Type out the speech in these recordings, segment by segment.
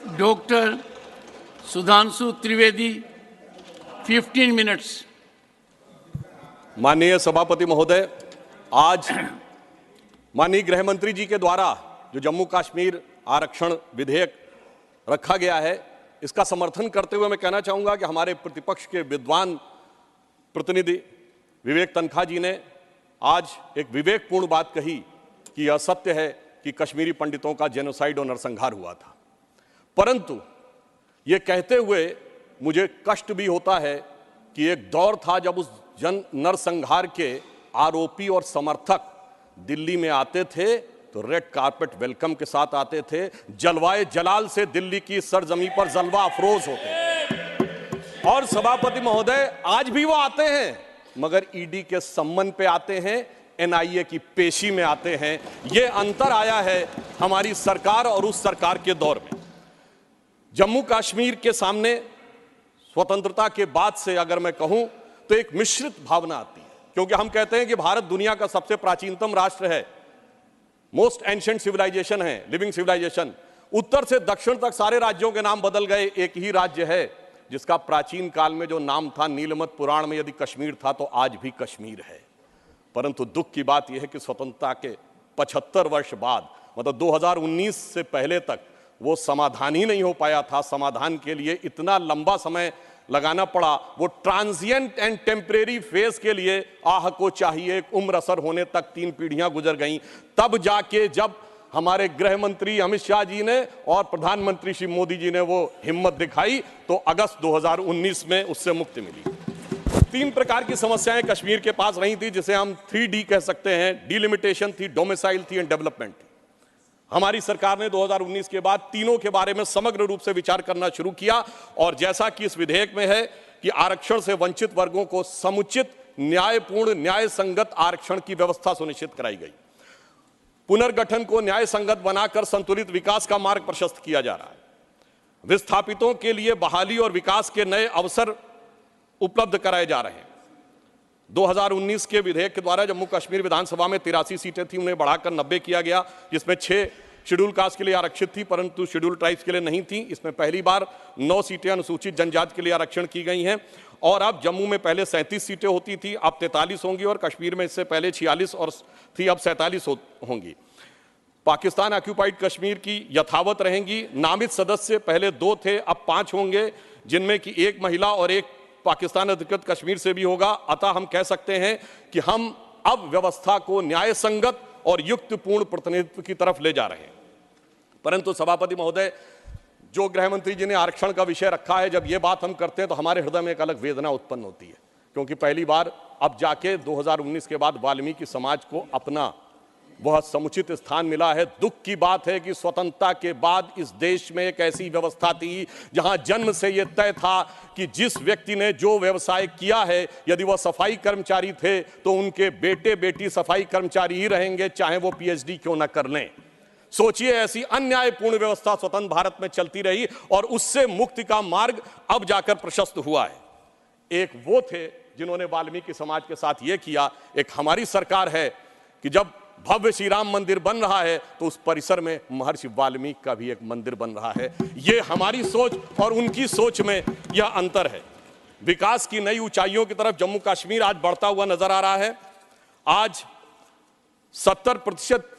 Doctor Sudhanshu Trivedi 15 minutes. माननीय सभापति महोदय, आज माननीय गृह मंत्री जी के द्वारा जो जम्मू कश्मीर आरक्षण विधेयक रखा गया है, इसका समर्थन करते हुए मैं कहना चाहूंगा कि हमारे प्रतिपक्ष के विद्वान प्रतिनिधि विवेक तनखा जी ने आज एक विवेकपूर्ण बात कही कि यह सत्य है कि कश्मीरी पंडितों का जेनोसाइड और नरसंहार हुआ था। परंतु ये कहते हुए मुझे कष्ट भी होता है कि एक दौर था जब उस नरसंहार के आरोपी और समर्थक दिल्ली में आते थे तो रेड कारपेट वेलकम के साथ आते थे, जलवाए जलाल से दिल्ली की सरजमी पर जलवा अफरोज होते थे। और सभापति महोदय, आज भी वो आते हैं, मगर ईडी के सम्मन पे आते हैं, एनआईए की पेशी में आते हैं। ये अंतर आया है हमारी सरकार और उस सरकार के दौर में। जम्मू कश्मीर के सामने स्वतंत्रता के बाद से अगर मैं कहूं तो एक मिश्रित भावना आती है, क्योंकि हम कहते हैं कि भारत दुनिया का सबसे प्राचीनतम राष्ट्र है, मोस्ट एंशिएंट सिविलाइजेशन है, लिविंग सिविलाइजेशन। उत्तर से दक्षिण तक सारे राज्यों के नाम बदल गए, एक ही राज्य है जिसका प्राचीन काल में जो नाम था, नीलमत पुराण में यदि कश्मीर था तो आज भी कश्मीर है। परंतु दुख की बात यह है कि स्वतंत्रता के 75 वर्ष बाद, मतलब 2019 से पहले तक वो समाधान ही नहीं हो पाया था। समाधान के लिए इतना लंबा समय लगाना पड़ा। वो ट्रांजिएंट एंड टेम्परेरी फेज के लिए आह को चाहिए एक उम्र असर होने तक 3 पीढ़ियां गुजर गईं। तब जाके जब हमारे गृह मंत्री अमित शाह जी ने और प्रधानमंत्री श्री मोदी जी ने वो हिम्मत दिखाई तो अगस्त 2019 में उससे मुक्ति मिली। 3 प्रकार की समस्याएं कश्मीर के पास रही थी, जिसे हम 3D कह सकते हैं। डिलिमिटेशन थी, डोमिसाइल थी एंड डेवलपमेंट थी। हमारी सरकार ने 2019 के बाद तीनों के बारे में समग्र रूप से विचार करना शुरू किया, और जैसा कि इस विधेयक में है कि आरक्षण से वंचित वर्गों को समुचित, न्यायपूर्ण, न्याय संगत आरक्षण की व्यवस्था सुनिश्चित कराई गई। पुनर्गठन को न्याय संगत बनाकर संतुलित विकास का मार्ग प्रशस्त किया जा रहा है। विस्थापितों के लिए बहाली और विकास के नए अवसर उपलब्ध कराए जा रहे हैं। 2019 के विधेयक के द्वारा जम्मू कश्मीर विधानसभा में 83 सीटें थी, उन्हें बढ़ाकर 90 किया गया, जिसमें 6 शेड्यूल कास्ट के लिए आरक्षित थी परंतु शेड्यूल ट्राइब्स के लिए नहीं थी। इसमें पहली बार 9 सीटें अनुसूचित जनजाति के लिए आरक्षण की गई हैं। और अब जम्मू में पहले 37 सीटें होती थी, अब 43 होंगी, और कश्मीर में इससे पहले 46 और थी, अब 47 होंगी। पाकिस्तान ऑक्यूपाइड कश्मीर की यथावत रहेंगी। नामित सदस्य पहले 2 थे, अब 5 होंगे, जिनमें कि 1 महिला और 1 पाकिस्तान अधिकृत कश्मीर से भी होगा। अतः हम कह सकते हैं कि हम अब व्यवस्था को न्याय संगत और युक्तपूर्ण प्रतिनिधित्व की तरफ ले जा रहे हैं। परंतु सभापति महोदय, जो गृह मंत्री जी ने आरक्षण का विषय रखा है, जब ये बात हम करते हैं तो हमारे हृदय में एक अलग वेदना उत्पन्न होती है, क्योंकि पहली बार अब जाके 2019 के बाद वाल्मीकि समाज को अपना वह समुचित स्थान मिला है। दुख की बात है कि स्वतंत्रता के बाद इस देश में एक ऐसी व्यवस्था थी जहां जन्म से यह तय था कि जिस व्यक्ति ने जो व्यवसाय किया है, यदि वह सफाई कर्मचारी थे तो उनके बेटे बेटी सफाई कर्मचारी ही रहेंगे, चाहे वो पीएचडी क्यों न कर लें। सोचिए, ऐसी अन्यायपूर्ण व्यवस्था स्वतंत्र भारत में चलती रही और उससे मुक्ति का मार्ग अब जाकर प्रशस्त हुआ है। एक वो थे जिन्होंने वाल्मीकि समाज के साथ ये किया। एक हमारी सरकार है कि जब भव्य श्री राम मंदिर बन रहा है तो उस परिसर में महर्षि वाल्मीकि का भी एक मंदिर बन रहा है। ये हमारी सोच और उनकी सोच में यह अंतर है। विकास की नई ऊंचाइयों की तरफ जम्मू कश्मीर आज बढ़ता हुआ नजर आ रहा है। आज 70%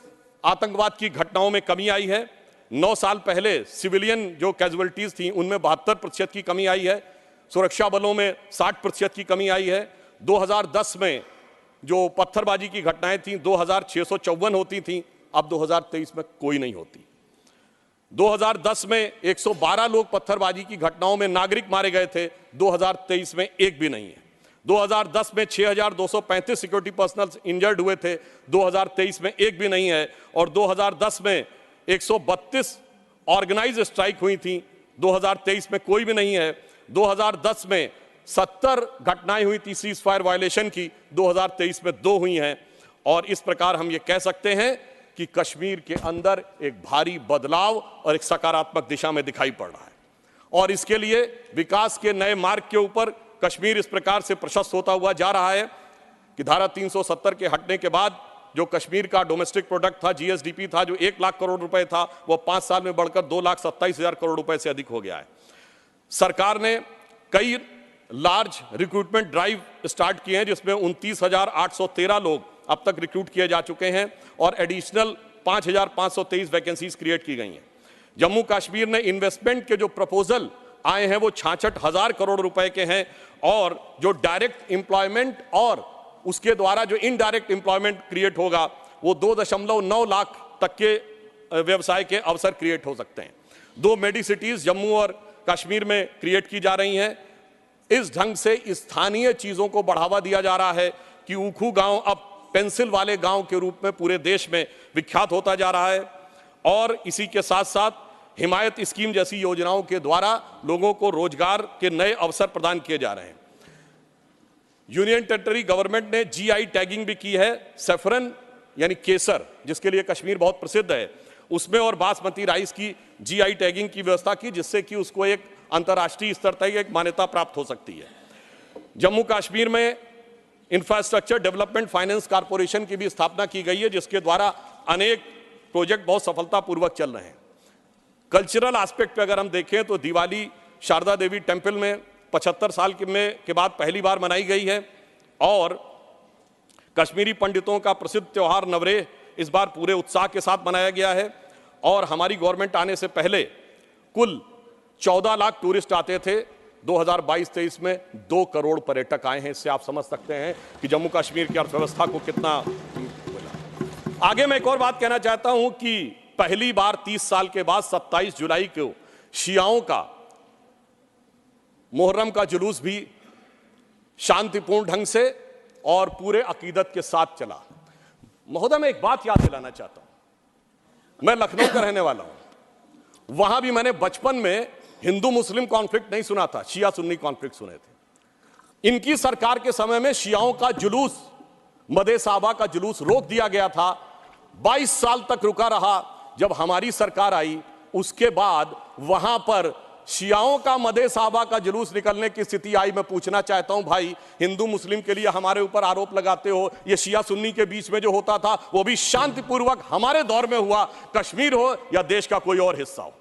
आतंकवाद की घटनाओं में कमी आई है। 9 साल पहले सिविलियन जो कैजुअलिटीज थी उनमें 72% की कमी आई है। सुरक्षा बलों में 60% की कमी आई है। 2010 में जो पत्थरबाजी की घटनाएं थी 2654 होती थी, अब 2023 में कोई नहीं होती। 2010 में 112 लोग पत्थरबाजी की घटनाओं में नागरिक मारे गए थे, 2023 में एक भी नहीं है। 2010 में 6235 सिक्योरिटी पर्सनल इंजर्ड हुए थे, 2023 में एक भी नहीं है। और 2010 में 132 ऑर्गेनाइज स्ट्राइक हुई थी, 2023 में कोई भी नहीं है। 2010 में 70 घटनाएं हुई थी सीज फायर वायलेशन की, 2023 में 2 हुई हैं। और इस प्रकार हम ये कह सकते हैं कि कश्मीर के अंदर एक भारी बदलाव और एक सकारात्मक दिशा में दिखाई पड़ रहा है। और इसके लिए विकास के नए मार्ग के ऊपर कश्मीर इस प्रकार से प्रशस्त होता हुआ जा रहा है कि धारा 370 के हटने के बाद जो कश्मीर का डोमेस्टिक प्रोडक्ट था, जीएसडीपी था, जो 1 लाख करोड़ रुपए था, वो 5 साल में बढ़कर 2,27,000 करोड़ रुपए से अधिक हो गया है। सरकार ने कई लार्ज रिक्रूटमेंट ड्राइव स्टार्ट किए हैं, जिसमें 29,813 लोग अब तक रिक्रूट किए जा चुके हैं और एडिशनल 5,523 वैकेंसीज क्रिएट की गई हैं। जम्मू कश्मीर ने इन्वेस्टमेंट के जो प्रपोजल आए हैं वो 66,000 करोड़ रुपए के हैं और जो डायरेक्ट एम्प्लॉयमेंट और उसके द्वारा जो इनडायरेक्ट एम्प्लॉयमेंट क्रिएट होगा वो 2.9 लाख तक के व्यवसाय के अवसर क्रिएट हो सकते हैं। 2 मेडी सिटीज जम्मू और कश्मीर में क्रिएट की जा रही हैं। इस ढंग से स्थानीय चीजों को बढ़ावा दिया जा रहा है कि ऊखू गांव अब पेंसिल वाले गांव के रूप में पूरे देश में विख्यात होता जा रहा है और इसी के साथ साथ हिमायत स्कीम जैसी योजनाओं के द्वारा लोगों को रोजगार के नए अवसर प्रदान किए जा रहे हैं। यूनियन टेरिटरी गवर्नमेंट ने जीआई टैगिंग भी की है। सैफरन यानी केसर, जिसके लिए कश्मीर बहुत प्रसिद्ध है, उसमें और बासमती राइस की जीआई टैगिंग की व्यवस्था की, जिससे कि उसको एक अंतर्राष्ट्रीय स्तर तक एक मान्यता प्राप्त हो सकती है। जम्मू कश्मीर में इंफ्रास्ट्रक्चर डेवलपमेंट फाइनेंस कॉर्पोरेशन की भी स्थापना की गई है, जिसके द्वारा अनेक प्रोजेक्ट बहुत सफलतापूर्वक चल रहे हैं। कल्चरल एस्पेक्ट पे अगर हम देखें तो दिवाली शारदा देवी टेम्पल में 75 साल के बाद पहली बार मनाई गई है और कश्मीरी पंडितों का प्रसिद्ध त्यौहार नवरेह इस बार पूरे उत्साह के साथ मनाया गया है और हमारी गवर्नमेंट आने से पहले कुल 14 लाख टूरिस्ट आते थे। 2022-23 में 2 करोड़ पर्यटक आए हैं। इससे आप समझ सकते हैं कि जम्मू कश्मीर की अर्थव्यवस्था को कितना। आगे मैं एक और बात कहना चाहता हूं कि पहली बार 30 साल के बाद 27 जुलाई को शियाओं का मुहर्रम का जुलूस भी शांतिपूर्ण ढंग से और पूरे अकीदत के साथ चला। महोदय, मैं एक बात याद दिलाना चाहता हूं। मैं लखनऊ का रहने वाला हूं। वहां भी मैंने बचपन में हिंदू मुस्लिम कॉन्फ्लिक्ट नहीं सुना था, शिया सुन्नी कॉन्फ्लिक्ट सुने थे। इनकी सरकार के समय में शियाओं का जुलूस, मदे साहबा का जुलूस रोक दिया गया था। 22 साल तक रुका रहा। जब हमारी सरकार आई उसके बाद वहां पर शियाओं का मदे साहबा का जुलूस निकलने की स्थिति आई। मैं पूछना चाहता हूं, भाई हिंदू मुस्लिम के लिए हमारे ऊपर आरोप लगाते हो, ये शिया सुन्नी के बीच में जो होता था वो भी शांतिपूर्वक हमारे दौर में हुआ, कश्मीर हो या देश का कोई और हिस्सा हो।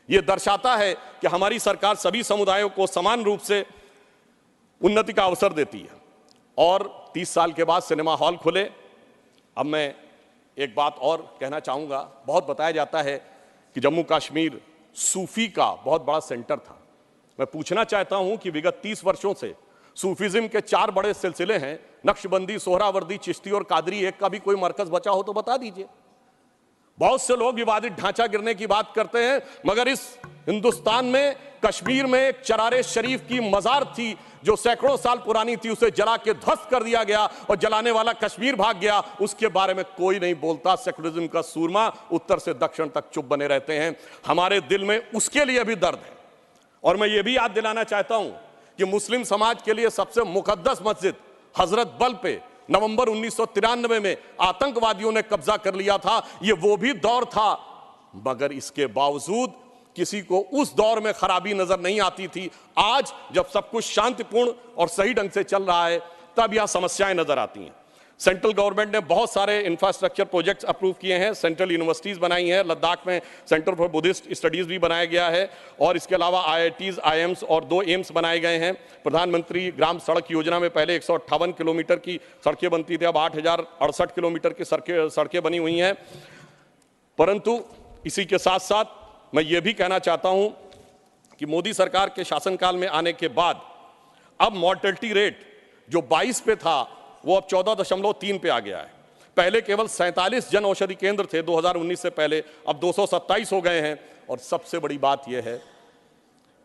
यह दर्शाता है कि हमारी सरकार सभी समुदायों को समान रूप से उन्नति का अवसर देती है। और 30 साल के बाद सिनेमा हॉल खुले। अब मैं एक बात और कहना चाहूंगा। बहुत बताया जाता है कि जम्मू कश्मीर सूफी का बहुत बड़ा सेंटर था। मैं पूछना चाहता हूं कि विगत 30 वर्षों से सूफीज्म के 4 बड़े सिलसिले हैं, नक्शबंदी, सोहरावर्दी, चिश्ती और कादरी। एक का भी कोई मरकज बचा हो तो बता दीजिए। बहुत से लोग विवादित ढांचा गिरने की बात करते हैं, मगर इस हिंदुस्तान में कश्मीर में एक चरारे शरीफ की मजार थी जो सैकड़ों साल पुरानी थी, उसे जला के ध्वस्त कर दिया गया और जलाने वाला कश्मीर भाग गया। उसके बारे में कोई नहीं बोलता। सेकुलरिज्म का सूरमा उत्तर से दक्षिण तक चुप बने रहते हैं। हमारे दिल में उसके लिए भी दर्द है। और मैं ये भी याद दिलाना चाहता हूं कि मुस्लिम समाज के लिए सबसे मुकद्दस मस्जिद हजरत बल पे नवंबर 1993 में आतंकवादियों ने कब्जा कर लिया था। ये वो भी दौर था, मगर इसके बावजूद किसी को उस दौर में खराबी नजर नहीं आती थी। आज जब सब कुछ शांतिपूर्ण और सही ढंग से चल रहा है तब यह समस्याएं नजर आती हैं। सेंट्रल गवर्नमेंट ने बहुत सारे इंफ्रास्ट्रक्चर प्रोजेक्ट्स अप्रूव किए हैं। सेंट्रल यूनिवर्सिटीज बनाई हैं। लद्दाख में सेंटर फॉर बुद्धिस्ट स्टडीज भी बनाया गया है और इसके अलावा IITs, IIMs और 2 एम्स बनाए गए हैं। प्रधानमंत्री ग्राम सड़क योजना में पहले 158 किलोमीटर की सड़कें बनती थी, अब 8,068 किलोमीटर की सड़कें बनी हुई हैं। परंतु इसी के साथ साथ मैं ये भी कहना चाहता हूं कि मोदी सरकार के शासनकाल में आने के बाद अब मॉर्टेलिटी रेट जो 22 पे था वो अब 14.3 पे आ गया है। पहले केवल 47 जन औषधि केंद्र थे 2019 से पहले, अब 227 हो गए हैं। और सबसे बड़ी बात यह है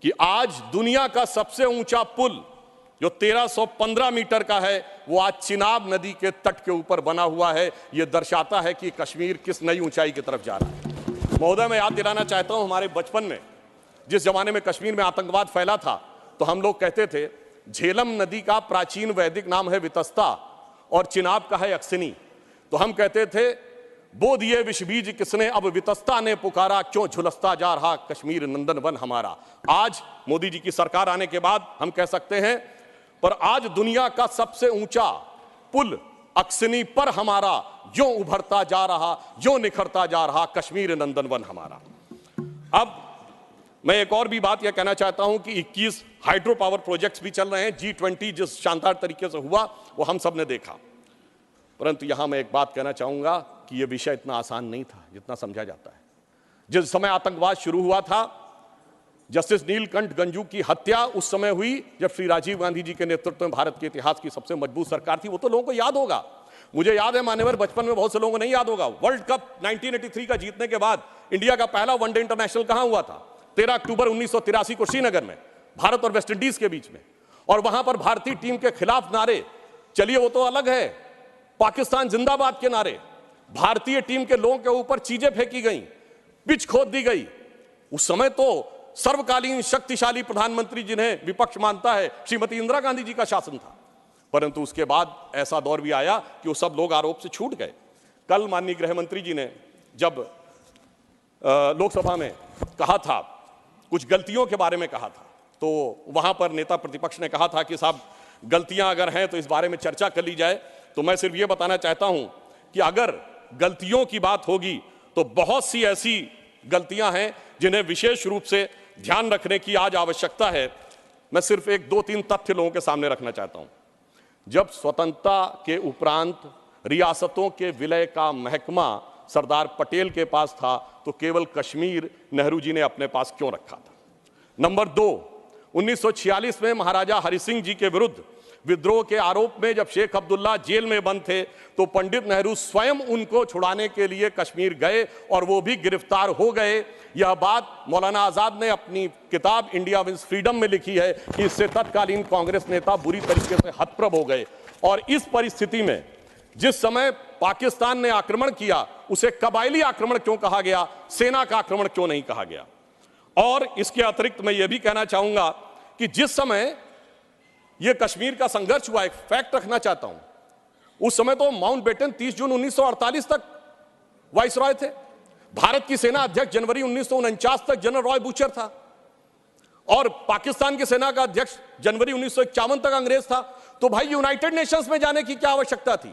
कि आज दुनिया का सबसे ऊंचा पुल जो 1315 मीटर का है वो आज चिनाब नदी के तट के ऊपर बना हुआ है। यह दर्शाता है कि कश्मीर किस नई ऊंचाई की तरफ जा रहा है। महोदय, मैं याद दिलाना चाहता हूं, हमारे बचपन में जिस जमाने में कश्मीर में आतंकवाद फैला था तो हम लोग कहते थे झेलम नदी का प्राचीन वैदिक नाम है वितस्ता और चिनाब का है अक्सिनी। तो हम कहते थे बोध ये विष बीज किसने, अब वितस्ता ने पुकारा, क्यों झुलसता जा रहा कश्मीर नंदन वन हमारा। आज मोदी जी की सरकार आने के बाद हम कह सकते हैं, पर आज दुनिया का सबसे ऊंचा पुल अक्सनी पर हमारा जो उभरता जा रहा, जो निखरता जा रहा कश्मीर नंदन वन हमारा। अब मैं एक और भी बात यह कहना चाहता हूं कि 21 हाइड्रो पावर प्रोजेक्ट्स भी चल रहे हैं। G20 जिस शानदार तरीके से हुआ वो हम सब ने देखा, परंतु यहां मैं एक बात कहना चाहूंगा कि यह विषय इतना आसान नहीं था जितना समझा जाता है। जिस समय आतंकवाद शुरू हुआ था, जस्टिस नीलकंठ गंजू की हत्या उस समय हुई जब श्री राजीव गांधी जी के नेतृत्व में भारत के इतिहास की सबसे मजबूत सरकार थी। वो तो लोगों को याद होगा, मुझे याद है मान्यवर, बचपन में बहुत से लोगों को नहीं याद होगा। वर्ल्ड कप 1983 का जीतने के बाद इंडिया का पहला वनडे इंटरनेशनल कहां हुआ था? 13 अक्टूबर 1983 को श्रीनगर में, भारत और वेस्ट इंडीज के बीच में। और वहां पर भारतीय टीम के खिलाफ नारे, चलिए वो तो अलग है, पाकिस्तान जिंदाबाद के नारे, भारतीय टीम के लोगों के ऊपर चीजें फेंकी गई, पिच खोद दी गई। उस समय तो सर्वकालीन शक्तिशाली प्रधानमंत्री जिन्हें विपक्ष मानता है श्रीमती इंदिरा गांधी जी का शासन था, परंतु उसके बाद ऐसा दौर भी आया कि वो सब लोग आरोप से छूट गए। कल माननीय गृह मंत्री जी ने जब लोकसभा में कहा था, कुछ गलतियों के बारे में कहा था, तो वहां पर नेता प्रतिपक्ष ने कहा था कि साहब गलतियां अगर हैं तो इस बारे में चर्चा कर ली जाए। तो मैं सिर्फ ये बताना चाहता हूं कि अगर गलतियों की बात होगी तो बहुत सी ऐसी गलतियां हैं जिन्हें विशेष रूप से ध्यान रखने की आज आवश्यकता है। मैं सिर्फ एक दो तीन तथ्य लोगों के सामने रखना चाहता हूं। जब स्वतंत्रता के उपरांत रियासतों के विलय का महकमा सरदार पटेल के पास था, तो केवल कश्मीर नेहरू जी ने अपने पास क्यों रखा था? नंबर 2, 1946 में महाराजा हरि सिंह जी के विरुद्ध विद्रोह के आरोप में जब शेख अब्दुल्ला जेल में बंद थे, तो पंडित नेहरू स्वयं उनको छुड़ाने के लिए कश्मीर गए और वो भी गिरफ्तार हो गए। यह बात मौलाना आजाद ने अपनी किताब इंडिया विंस फ्रीडम में लिखी है कि इससे तत्कालीन कांग्रेस नेता बुरी तरीके से हतप्रभ हो गए। और इस परिस्थिति में जिस समय पाकिस्तान ने आक्रमण किया, उसे कबायली आक्रमण क्यों कहा गया, सेना का आक्रमण क्यों नहीं कहा गया? और इसके अतिरिक्त मैं यह भी कहना चाहूंगा कि जिस समय यह कश्मीर का संघर्ष हुआ, एक फैक्ट रखना चाहता हूं, उस समय तो माउंटबेटन 30 जून 1948 तक वाइसरॉय थे। भारत की सेना अध्यक्ष जनवरी 1949 तक जनरल रॉय बूचर था, और पाकिस्तान की सेना का अध्यक्ष जनवरी 1951 तक अंग्रेज था। तो भाई यूनाइटेड नेशंस में जाने की क्या आवश्यकता थी?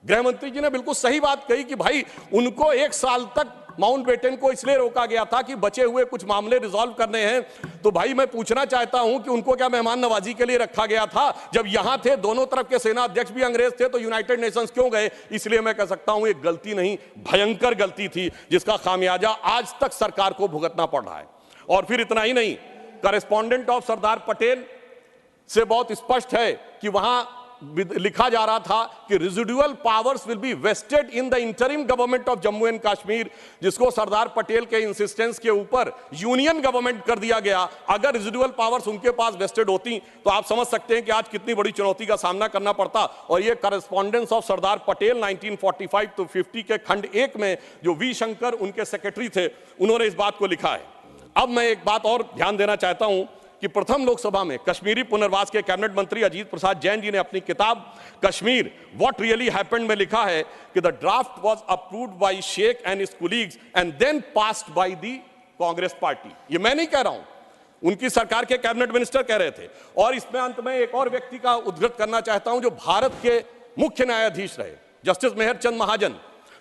गृह मंत्री जी ने बिल्कुल सही बात कही कि भाई उनको 1 साल तक माउंटबेटन को इसलिए रोका गया था कि बचे हुए कुछ मामले रिजॉल्व करने हैं। तो भाई मैं पूछना चाहता हूं कि उनको क्या मेहमान नवाजी के लिए रखा गया था? जब यहां थे, दोनों तरफ के सेना अध्यक्ष भी अंग्रेज थे, तो यूनाइटेड नेशंस क्यों गए? इसलिए मैं कह सकता हूं एक गलती नहीं, भयंकर गलती थी, जिसका खामियाजा आज तक सरकार को भुगतना पड़ रहा है। और फिर इतना ही नहीं, करेस्पॉन्डेंट ऑफ सरदार पटेल से बहुत स्पष्ट है कि वहां लिखा जा रहा था कि residual powers will be vested in the interim government of Jammu and Kashmir, जिसको सरदार पटेल के इंसिस्टेंस के ऊपर यूनियन गवर्नमेंट कर दिया गया। अगर रेजिडुअल पावर्स उनके पास वेस्टेड होती तो आप समझ सकते हैं कि आज कितनी बड़ी चुनौती का सामना करना पड़ता। और ये correspondence of Sardar Patel 1945 to 50 के खंड 1 में जो वी शंकर उनके सेक्रेटरी थे, उन्होंने इस बात को लिखा है। अब मैं एक बात और ध्यान देना चाहता हूं कि प्रथम लोकसभा में कश्मीरी पुनर्वास के कैबिनेट मंत्री अजीत प्रसाद जैन जी ने अपनी किताब कश्मीर व्हाट रियली हैपेंड में लिखा है कि the draft was approved by Sheikh and his colleagues and then passed by the Congress party. ये मैं नहीं कह रहा हूं, उनकी सरकार के कैबिनेट मिनिस्टर कह रहे थे। और इसमें अंत में एक और व्यक्ति का उद्धृत करना चाहता हूं जो भारत के मुख्य न्यायाधीश रहे, जस्टिस मेहरचंद महाजन,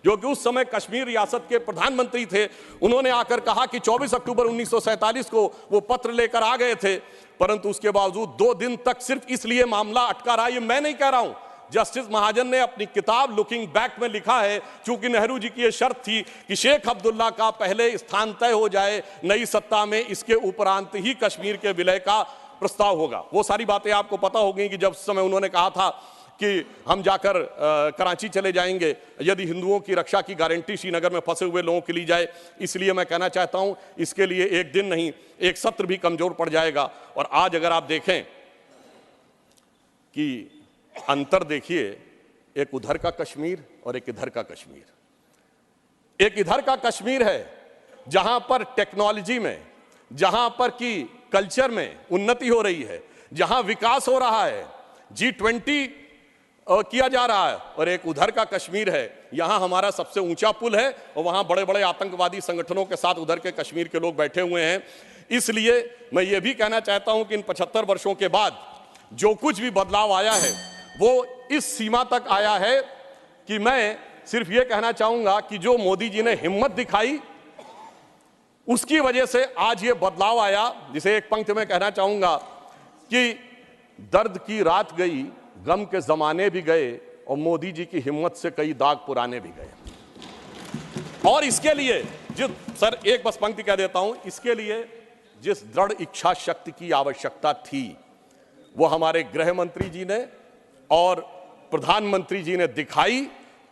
जो कि उस समय कश्मीर रियासत के प्रधानमंत्री थे। उन्होंने आकर कहा कि 24 अक्टूबर 1947 को वो पत्र लेकर आ गए थे, परंतु उसके बावजूद 2 दिन तक सिर्फ इसलिए मामला अटका रहा। ये मैं नहीं कह रहा हूं, जस्टिस महाजन ने अपनी किताब लुकिंग बैक में लिखा है, क्योंकि नेहरू जी की यह शर्त थी कि शेख अब्दुल्ला का पहले स्थान तय हो जाए नई सत्ता में, इसके उपरांत ही कश्मीर के विलय का प्रस्ताव होगा। वो सारी बातें आपको पता होगी कि जब उस समय उन्होंने कहा था कि हम जाकर कराची चले जाएंगे यदि हिंदुओं की रक्षा की गारंटी श्रीनगर में फंसे हुए लोगों की ली जाए। इसलिए मैं कहना चाहता हूं इसके लिए एक दिन नहीं, एक सत्र भी कमजोर पड़ जाएगा। और आज अगर आप देखें कि अंतर देखिए, एक उधर का कश्मीर और एक इधर का कश्मीर। एक इधर का कश्मीर है जहां पर टेक्नोलॉजी में, जहां पर की कल्चर में उन्नति हो रही है, जहां विकास हो रहा है, G20 किया जा रहा है। और एक उधर का कश्मीर है, यहां हमारा सबसे ऊंचा पुल है और वहां बड़े बड़े आतंकवादी संगठनों के साथ उधर के कश्मीर के लोग बैठे हुए हैं। इसलिए मैं ये भी कहना चाहता हूं कि इन 75 वर्षों के बाद जो कुछ भी बदलाव आया है वो इस सीमा तक आया है कि मैं सिर्फ ये कहना चाहूंगा कि जो मोदी जी ने हिम्मत दिखाई उसकी वजह से आज ये बदलाव आया, जिसे एक पंक्ति में कहना चाहूंगा कि दर्द की रात गई, गम के जमाने भी गए और मोदी जी की हिम्मत से कई दाग पुराने भी गए। और इसके लिए सर एक बस पंक्ति कह देता हूं, इसके लिए जिस दृढ़ इच्छा शक्ति की आवश्यकता थी वो हमारे गृह मंत्री जी ने और प्रधानमंत्री जी ने दिखाई।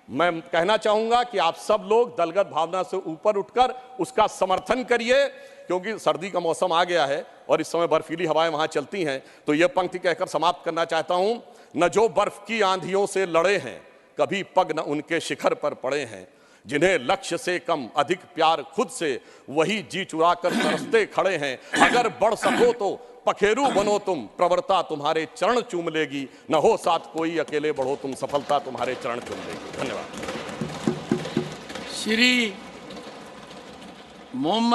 मैं कहना चाहूंगा कि आप सब लोग दलगत भावना से ऊपर उठकर उसका समर्थन करिए, क्योंकि सर्दी का मौसम आ गया है और इस समय बर्फीली हवाएं वहां चलती हैं। तो यह पंक्ति कहकर समाप्त करना चाहता हूं, न जो बर्फ की आंधियों से लड़े हैं, कभी पग न उनके शिखर पर पड़े हैं, जिन्हें लक्ष्य से कम अधिक प्यार खुद से, वही जी चुरा कर तरसते खड़े हैं। अगर बढ़ सको तो पखेरु बनो तुम, प्रवरता तुम्हारे चरण चूम लेगी, न हो साथ कोई अकेले बढ़ो तुम, सफलता तुम्हारे चरण चूम लेगी। धन्यवाद। श्री मोहम्मद